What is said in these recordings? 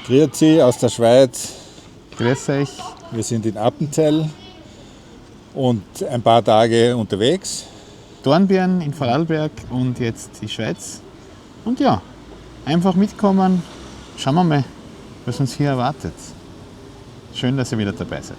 Grüezi aus der Schweiz. Grüß euch. Wir sind in Appenzell und ein paar Tage unterwegs. Dornbirn in Vorarlberg und jetzt die Schweiz. Und ja, einfach mitkommen. Schauen wir mal, was uns hier erwartet. Schön, dass ihr wieder dabei seid.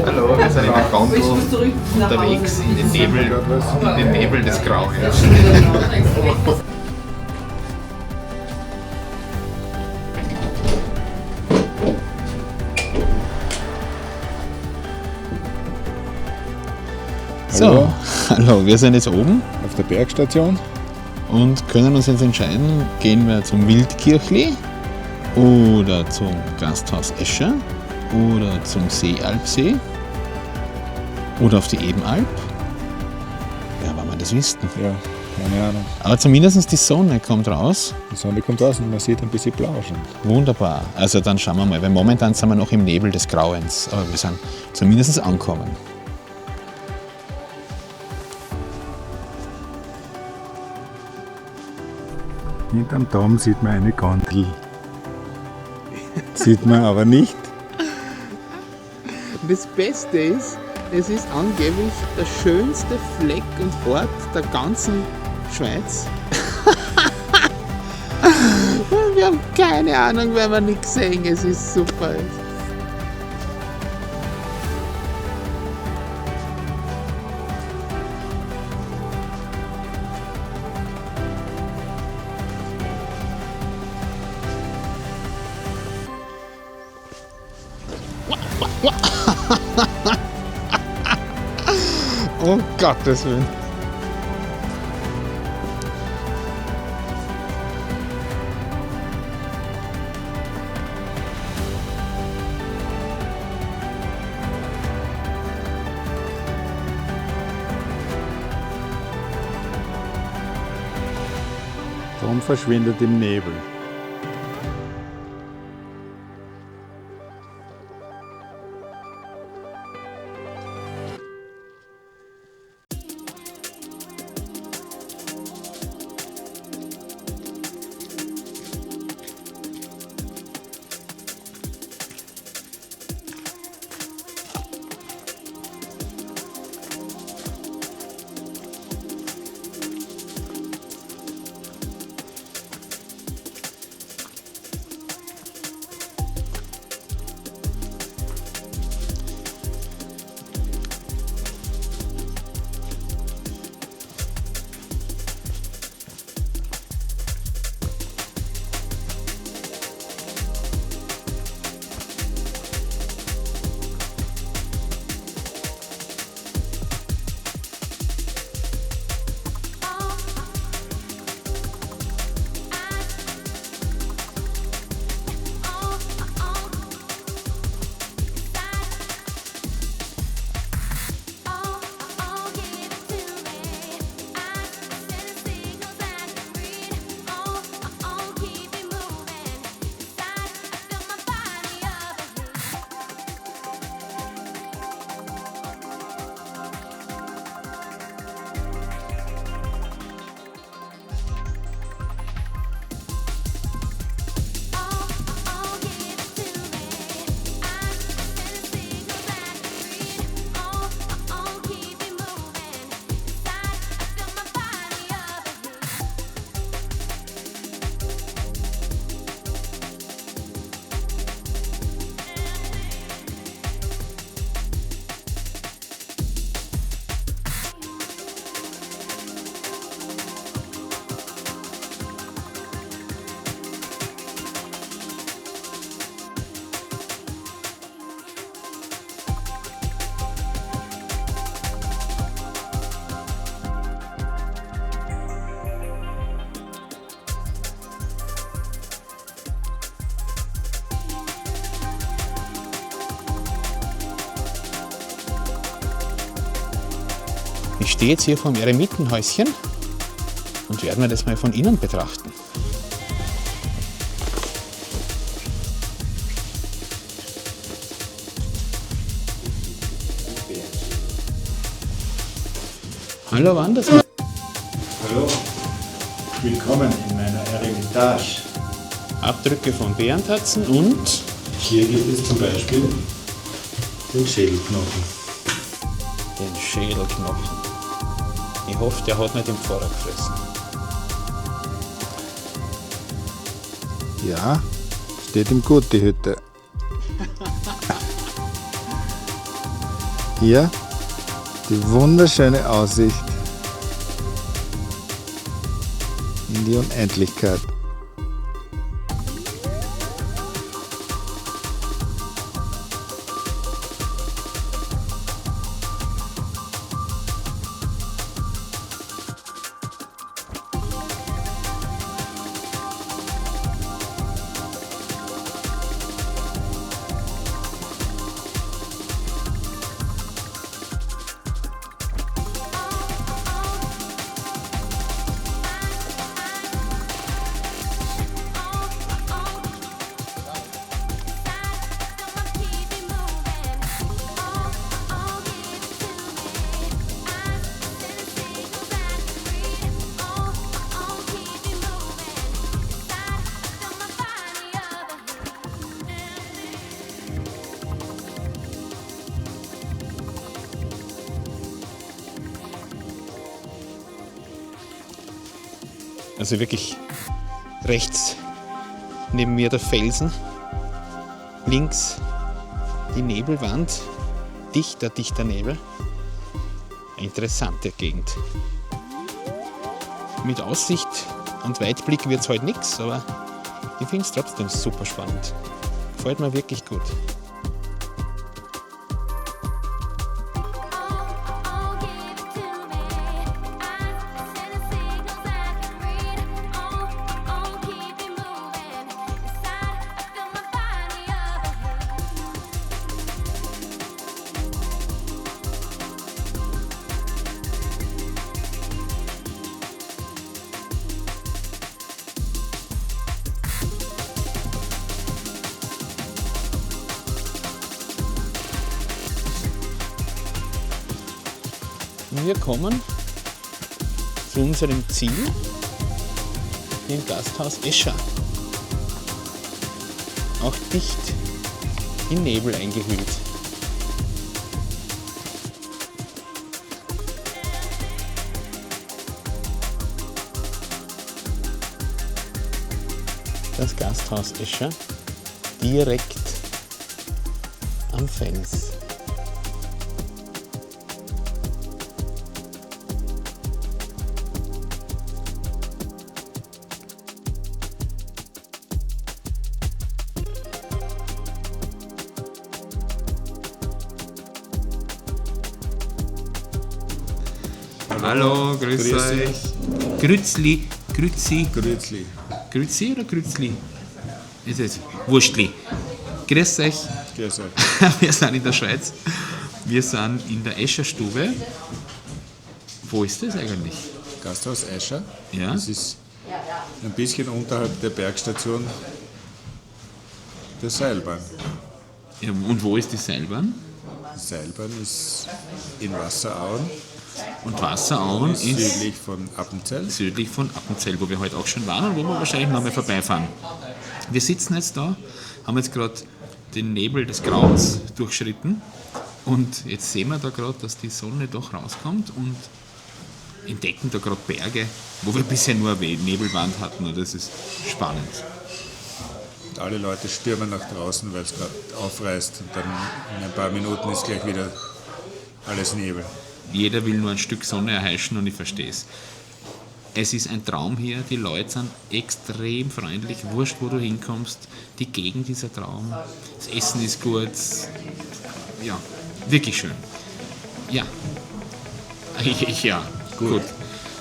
Hallo, wir sind in der Gondel unterwegs in den Nebel des Grauens. So, hallo, wir sind jetzt oben Auf der Bergstation. und können uns jetzt entscheiden, gehen wir zum Wildkirchli oder zum Gasthaus Escher oder zum Seealpsee oder auf die Ebenalp. Ja, wenn wir das wüssten. Ja, keine Ahnung. Aber zumindest die Sonne kommt raus. Die Sonne kommt raus und man sieht ein bisschen blau schon. Wunderbar. Also dann schauen wir mal, weil momentan sind wir noch im Nebel des Grauens. Aber wir sind zumindest angekommen. Hinterm Dom sieht man eine Gondel. Sieht man aber nicht. Das Beste ist, es ist angeblich der schönste Fleck und Ort der ganzen Schweiz. Wir haben keine Ahnung, weil wir nichts sehen. Es ist super. Oh Gottes Willen. Dom verschwindet im Nebel. Ich stehe jetzt hier vor dem Eremitenhäuschen und werde mir das mal von innen betrachten. Hallo Wandersmann. Hallo, willkommen in meiner Eremitage. Abdrücke von Bärentatzen und Hier gibt es zum Beispiel den Schädelknochen. den Schädelknochen. Ich hoffe, der hat nicht im Pfarrer gefressen. Ja, steht ihm gut, die Hütte. Hier die wunderschöne Aussicht in die Unendlichkeit. Also wirklich rechts neben mir der Felsen, links die Nebelwand, dichter Nebel. Eine interessante Gegend. Mit Aussicht und Weitblick wird es heute nichts, aber ich finde es trotzdem super spannend. Gefällt mir wirklich gut. Wir kommen zu unserem Ziel, dem Gasthaus Escher. Auch dicht in Nebel eingehüllt. Das Gasthaus Escher direkt am Fels. Hallo, grüß euch. Grützli, Grützi. Grützli. Grützi oder Grützli? Ist es Wurstli. Grüß euch. Grüß euch. Wir sind in der Schweiz. Wir sind in der Escherstube. Wo ist das eigentlich? Gasthaus Escher. Ja. Das ist ein bisschen unterhalb der Bergstation der Seilbahn. Ja, und wo ist die Seilbahn? Die Seilbahn ist in Wasserauen, Und Wasserauen ist südlich von Appenzell. südlich von Appenzell, wo wir heute auch schon waren und wo wir wahrscheinlich noch mal vorbeifahren. Wir sitzen jetzt da, haben jetzt gerade den Nebel des Grauens durchschritten und jetzt sehen wir da gerade, dass die Sonne doch rauskommt und entdecken da gerade Berge, wo wir bisher nur eine Nebelwand hatten und das ist spannend. Und alle Leute stürmen nach draußen, weil es gerade aufreißt und dann in ein paar Minuten ist gleich wieder alles Nebel. Jeder will nur ein Stück Sonne erheischen und ich verstehe es. Es ist ein Traum hier, die Leute sind extrem freundlich, wurscht wo du hinkommst, die Gegend ist ein Traum, das Essen ist gut, ja, wirklich schön. Ja, ja, gut.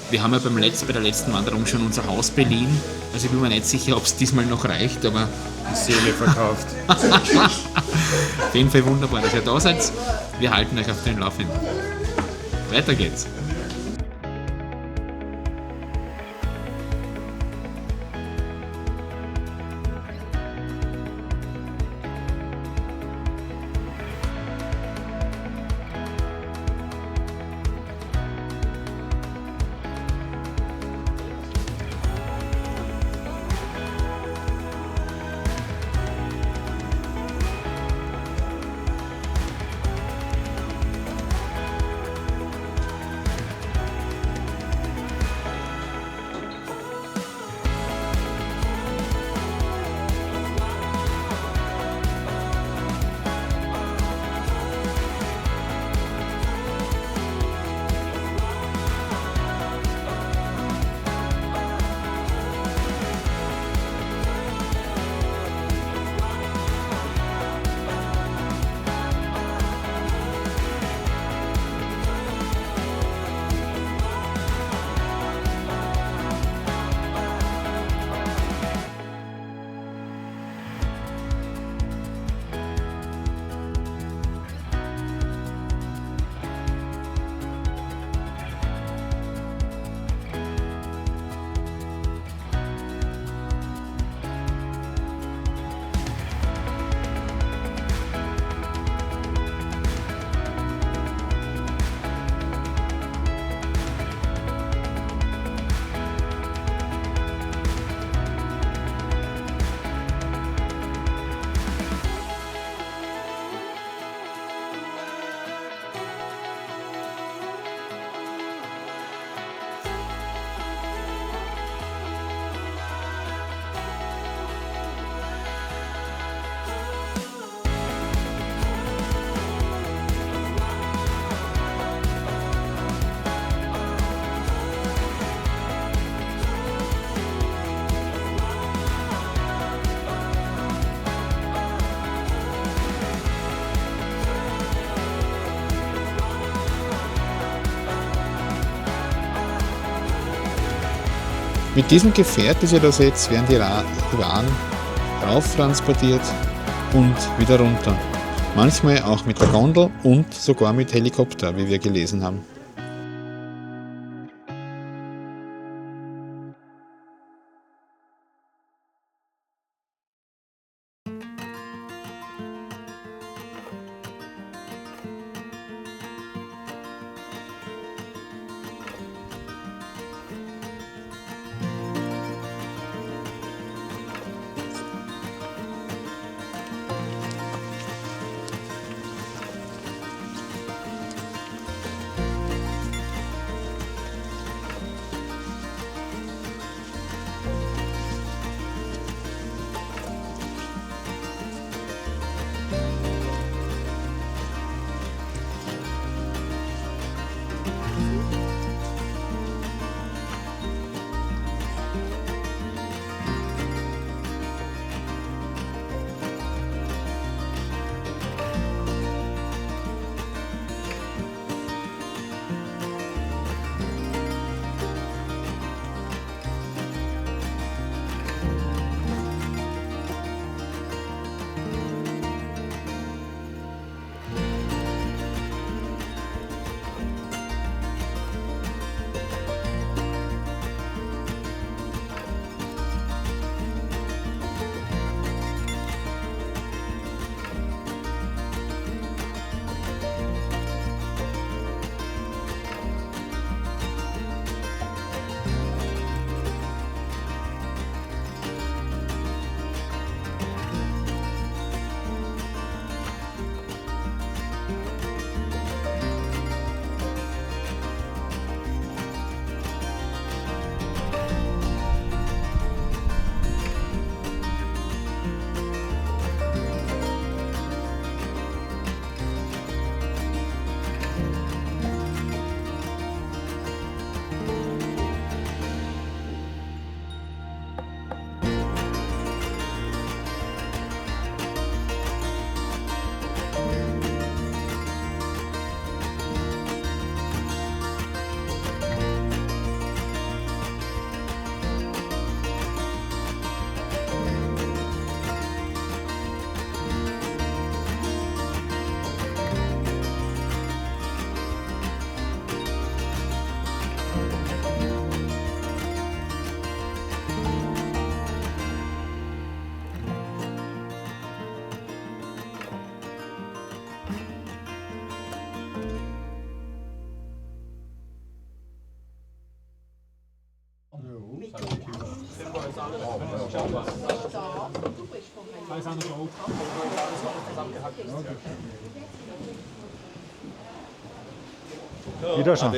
Wir haben ja bei der letzten Wanderung schon unser Haus beliehen, also ich bin mir nicht sicher, ob es diesmal noch reicht, aber Die Seele verkauft. auf jeden Fall wunderbar, dass ihr da seid. Wir halten euch auf den Laufenden. Weiter geht's. Mit diesem Gefährt, das ihr da seht, werden die Waren rauf transportiert und wieder runter. Manchmal auch mit der Gondel und sogar mit Helikopter, wie wir gelesen haben. Wiederschauen.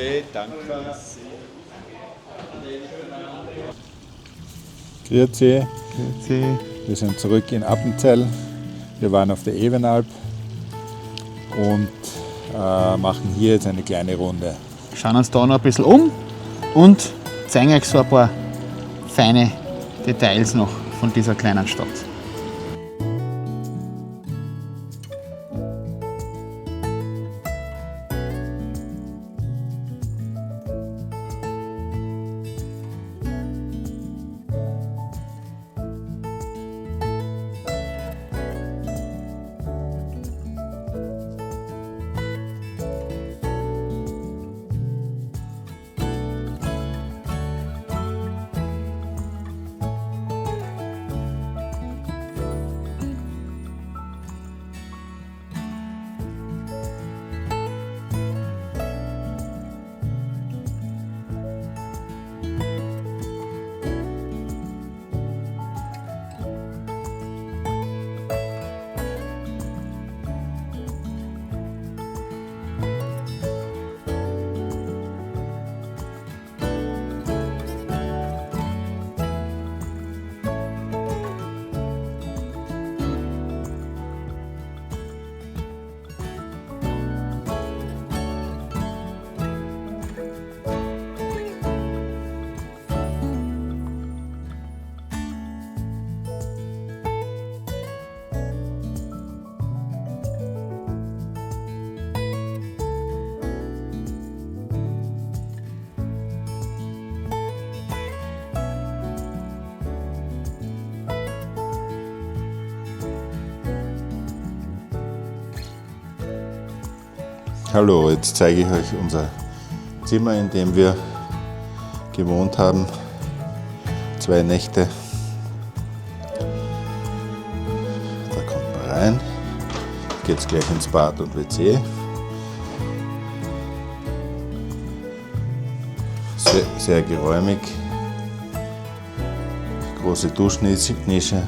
Grüezi. Wir sind zurück in Appenzell. Wir waren auf der Evenalp und machen hier jetzt eine kleine Runde. Schauen uns da noch ein bisschen um und zeigen euch so ein paar feine Details noch von dieser kleinen Stadt. Hallo, jetzt zeige ich euch unser Zimmer, in dem wir gewohnt haben. 2 Nächte. Da kommt man rein. Geht's gleich ins Bad und WC. Sehr geräumig. Große Duschnische.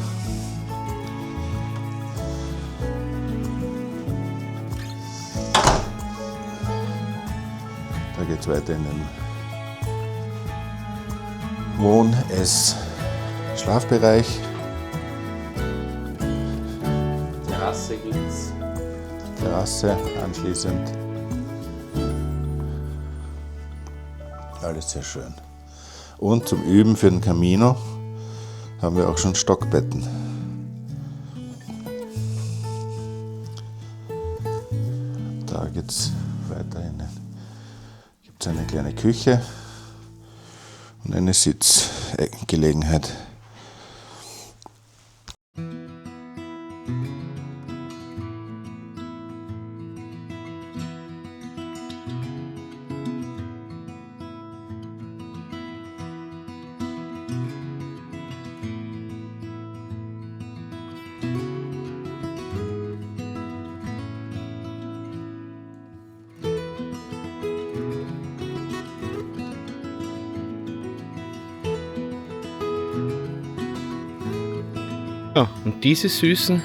Da geht es weiter in den Schlafbereich. Terrasse gibt's. Terrasse anschließend. Alles sehr schön. Und zum Üben für den Camino haben wir auch schon Stockbetten. Da geht es weiterhin. Gibt es eine kleine Küche und eine Sitzgelegenheit. Ja, und diese Süßen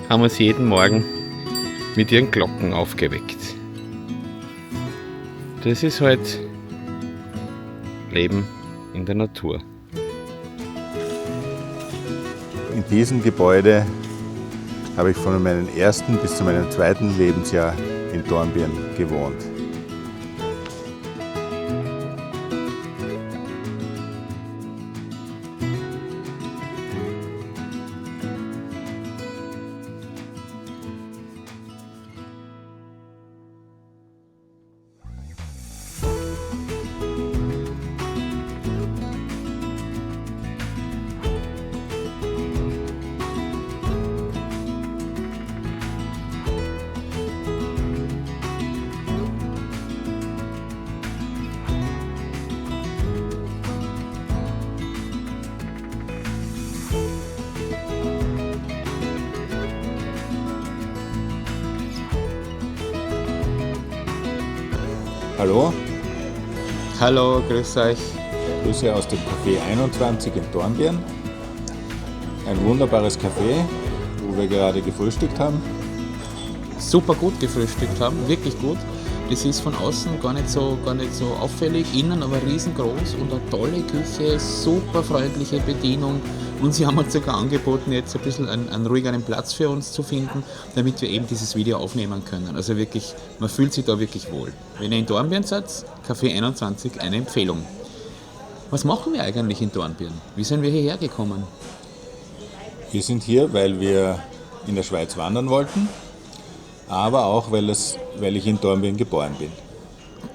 haben uns jeden Morgen mit ihren Glocken aufgeweckt. Das ist halt Leben in der Natur. In diesem Gebäude habe ich von meinem ersten bis zu meinem 2. Lebensjahr in Dornbirn gewohnt. Hallo, Hallo, grüß euch. Grüße aus dem Café 21 in Dornbirn. Ein wunderbares Café, wo wir gerade gefrühstückt haben. Super gut gefrühstückt haben, wirklich gut. Das ist von außen gar nicht so auffällig, innen aber riesengroß und eine tolle Küche, super freundliche Bedienung. Und sie haben uns sogar angeboten, jetzt ein bisschen einen ruhigeren Platz für uns zu finden, damit wir eben dieses Video aufnehmen können. Also wirklich, man fühlt sich da wirklich wohl. Wenn ihr in Dornbirn seid, Café 21, eine Empfehlung. Was machen wir eigentlich in Dornbirn? Wie sind wir hierher gekommen? Wir sind hier, weil wir in der Schweiz wandern wollten, aber auch, weil ich in Dornbirn geboren bin.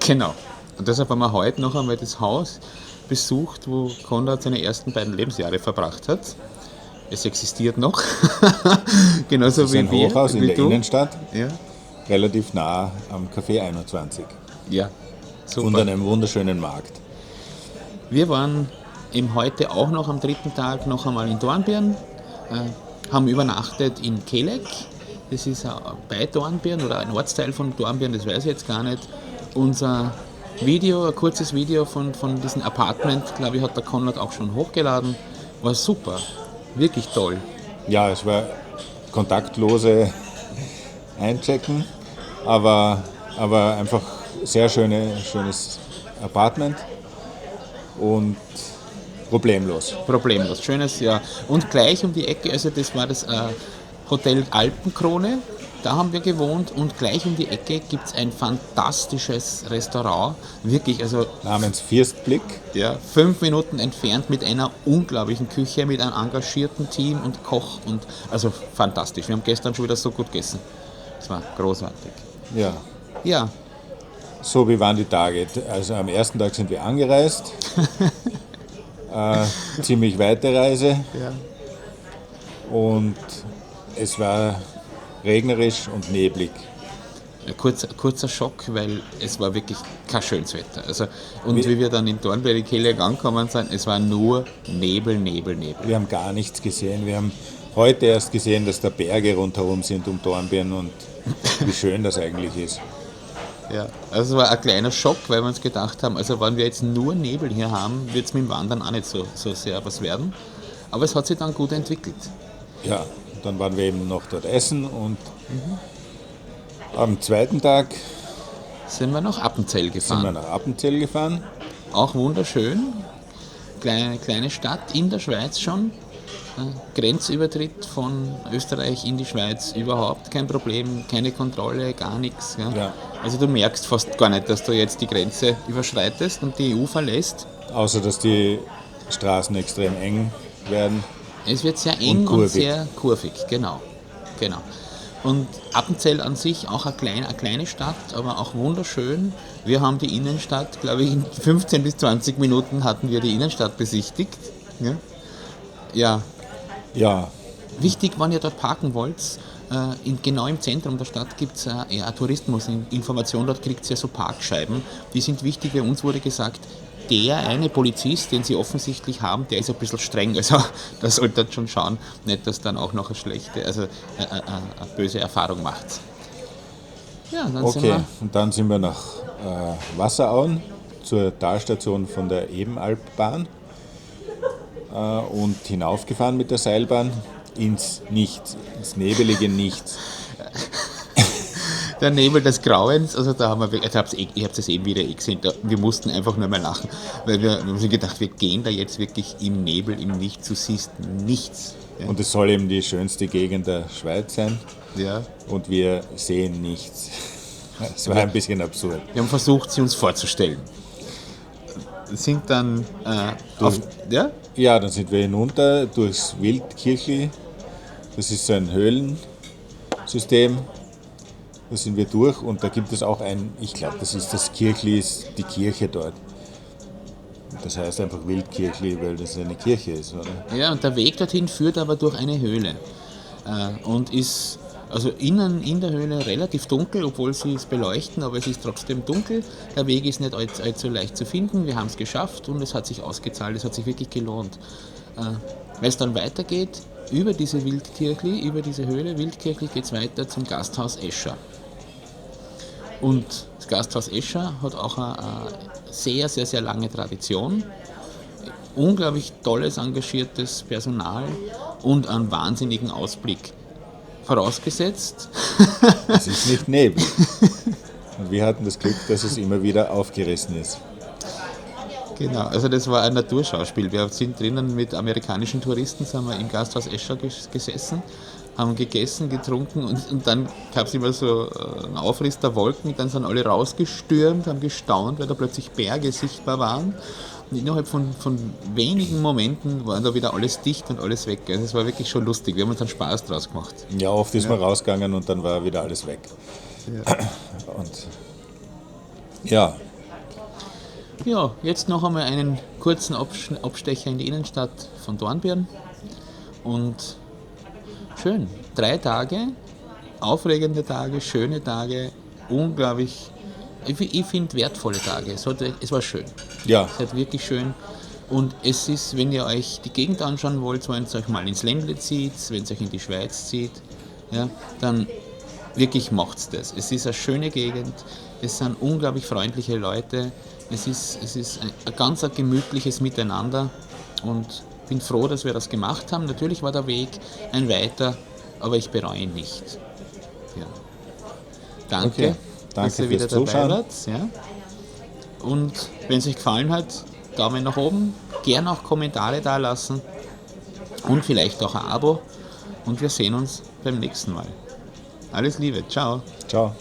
Genau. Und deshalb haben wir heute noch einmal das Haus besucht, wo Konrad seine ersten 2 Lebensjahre verbracht hat. Es existiert noch. Genauso Das ist wie ein wir. Hochhaus in der Innenstadt, Ja. relativ nah am Café 21 Ja. Super. und an einem wunderschönen Markt. Wir waren eben heute auch noch am 3. Tag noch einmal in Dornbirn, haben übernachtet in Keleck. Das ist bei Dornbirn oder ein Ortsteil von Dornbirn, das weiß ich jetzt gar nicht. Unser Video, ein kurzes Video von diesem Apartment, glaube ich, hat der Konrad auch schon hochgeladen. War super, wirklich toll. Ja, es war kontaktlose Einchecken, aber einfach sehr schönes Apartment und problemlos. Problemlos, schönes, ja. Und gleich um die Ecke, also das war das Hotel Alpenkrone, da haben wir gewohnt und gleich um die Ecke gibt es ein fantastisches Restaurant, wirklich, also Namens Firstblick. ja, 5 Minuten entfernt mit einer unglaublichen Küche, mit einem engagierten Team und Koch und also fantastisch. Wir haben gestern schon wieder so gut gegessen. Das war großartig. Ja, Ja, so wie waren die Tage? Also am ersten Tag sind wir angereist. Ziemlich weite Reise ja. und es war regnerisch und neblig. ein kurzer Schock, weil es war wirklich kein schönes Wetter. Also, und wie wir dann in Dornbirn-Kelleg angekommen sind, es war nur Nebel. Wir haben gar nichts gesehen. Wir haben heute erst gesehen, dass da Berge rundherum sind um Dornbirn und wie schön das eigentlich ist. Ja, also es war ein kleiner Schock, weil wir uns gedacht haben, also wenn wir jetzt nur Nebel hier haben, wird es mit dem Wandern auch nicht so sehr was werden. Aber es hat sich dann gut entwickelt. Ja, und dann waren wir eben noch dort essen und am zweiten Tag Sind wir nach Appenzell sind gefahren. wir nach Appenzell gefahren. Auch wunderschön. Kleine Stadt in der Schweiz schon. Grenzübertritt von Österreich in die Schweiz überhaupt kein Problem, keine Kontrolle, gar nichts. Ja. Ja. Also du merkst fast gar nicht, dass du jetzt die Grenze überschreitest und die EU verlässt. Außer dass die Straßen extrem eng werden. Es wird sehr eng und kurvig. sehr kurvig, genau. Und Appenzell an sich auch eine kleine Stadt, aber auch wunderschön. Wir haben die Innenstadt, glaube ich, in 15 bis 20 Minuten hatten wir die Innenstadt besichtigt. Ja. Ja, Wichtig, wenn ihr dort parken wollt, genau im Zentrum der Stadt gibt es eine Tourismusinformation, dort kriegt ihr so Parkscheiben. Die sind wichtig, weil uns wurde gesagt, der eine Polizist, den sie offensichtlich haben, der ist ein bisschen streng. Also da sollte ihr schon schauen, nicht, dass dann auch noch eine böse Erfahrung macht. Ja, dann sind okay. wir. Und dann sind wir nach Wasserauen zur Talstation von der Ebenalbbahn und hinaufgefahren mit der Seilbahn ins Nichts, ins nebelige Nichts. Der Nebel des Grauens, also da haben wir, ihr habt es eben wieder gesehen, wir mussten einfach nur mal lachen, weil wir haben uns gedacht, wir gehen da jetzt wirklich im Nebel, im Nichts, du siehst nichts. Ja. Und es soll eben die schönste Gegend der Schweiz sein Ja. und wir sehen nichts. Es war ein bisschen absurd. Wir haben versucht, sie uns vorzustellen. Sind dann Ja, dann sind wir hinunter durchs Wildkirchli. Das ist so ein Höhlensystem. Da sind wir durch und da gibt es auch ich glaube, das ist das Kirchli, ist die Kirche dort. Das heißt einfach Wildkirchli, weil das eine Kirche ist, oder? Ja, und der Weg dorthin führt aber durch eine Höhle und ist also innen in der Höhle relativ dunkel, obwohl sie es beleuchten, aber es ist trotzdem dunkel. Der Weg ist nicht allzu leicht zu finden. Wir haben es geschafft und es hat sich ausgezahlt, es hat sich wirklich gelohnt. Weil es dann weitergeht, über diese Wildkirchli, über diese Höhle Wildkirchli geht es weiter zum Gasthaus Escher. Und das Gasthaus Escher hat auch eine sehr, sehr, sehr lange Tradition. Unglaublich tolles, engagiertes Personal und einen wahnsinnigen Ausblick. Vorausgesetzt. Es ist nicht Nebel. Und wir hatten das Glück, dass es immer wieder aufgerissen ist. Genau, also das war ein Naturschauspiel. Wir sind drinnen mit amerikanischen Touristen, sind wir im Gasthaus Escher gesessen, haben gegessen, getrunken und dann gab es immer so einen Aufriss der Wolken, dann sind alle rausgestürmt, haben gestaunt, weil da plötzlich Berge sichtbar waren. Und innerhalb von wenigen Momenten waren da wieder alles dicht und alles weg. Also es war wirklich schon lustig, wir haben uns dann Spaß draus gemacht. Ja, oft ist man rausgegangen und dann war wieder alles weg. Ja. Und ja, Ja, jetzt noch einmal einen kurzen Abstecher in die Innenstadt von Dornbirn. Und schön, 3 Tage, aufregende Tage, schöne Tage, unglaublich, ich finde wertvolle Tage. Es war schön. ja, Es ist wirklich schön. Und es ist, wenn ihr euch die Gegend anschauen wollt, wenn ihr euch mal ins Ländle zieht, wenn ihr euch in die Schweiz zieht, ja, dann wirklich macht's das. Es ist eine schöne Gegend, es sind unglaublich freundliche Leute, es ist ein ganz gemütliches Miteinander und ich bin froh, dass wir das gemacht haben. Natürlich war der Weg ein weiter, aber ich bereue ihn nicht. Ja. Danke, Okay. Danke dass ihr wieder fürs dabei Zuschauen. wart. Ja. Und wenn es euch gefallen hat, Daumen nach oben, gerne auch Kommentare da lassen und vielleicht auch ein Abo. Und wir sehen uns beim nächsten Mal. Alles Liebe, ciao. ciao.